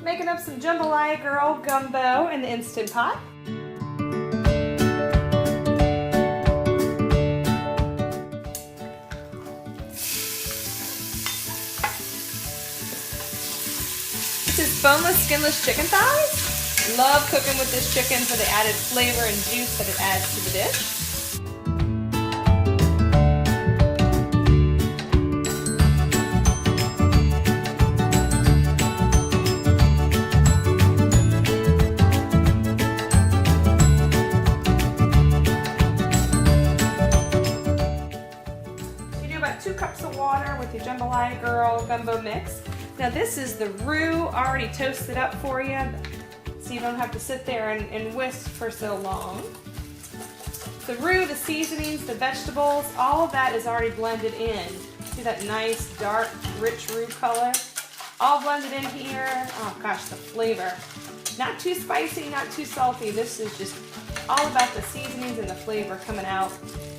Making up some Jambalaya Girl Gumbo in the Instant Pot. This is boneless, skinless chicken thighs. Love cooking with this chicken for the added flavor and juice that it adds to the dish. You do about 2 cups of water with your Jambalaya Girl Gumbo mix. Now this is the roux already toasted up for you, so you don't have to sit there and whisk for so long. The roux, the seasonings, the vegetables, all of that is already blended in. See that nice, dark, rich roux color? All blended in here. Oh gosh, the flavor. Not too spicy, not too salty. This is just all about the seasonings and the flavor coming out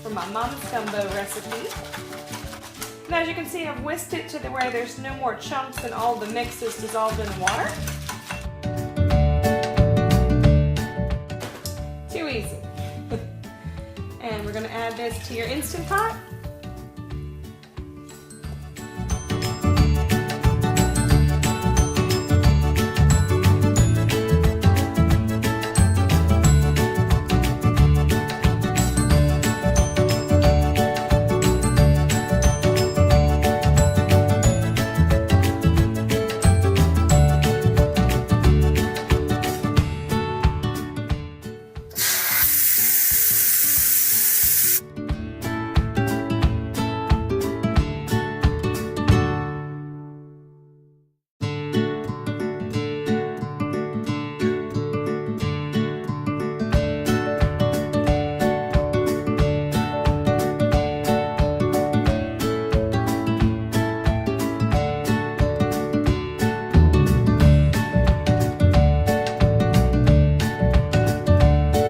from my mom's gumbo recipe. And as you can see, I've whisked it to where there's no more chunks and all the mix is dissolved in the water. Too easy. And we're going to add this to your Instant Pot.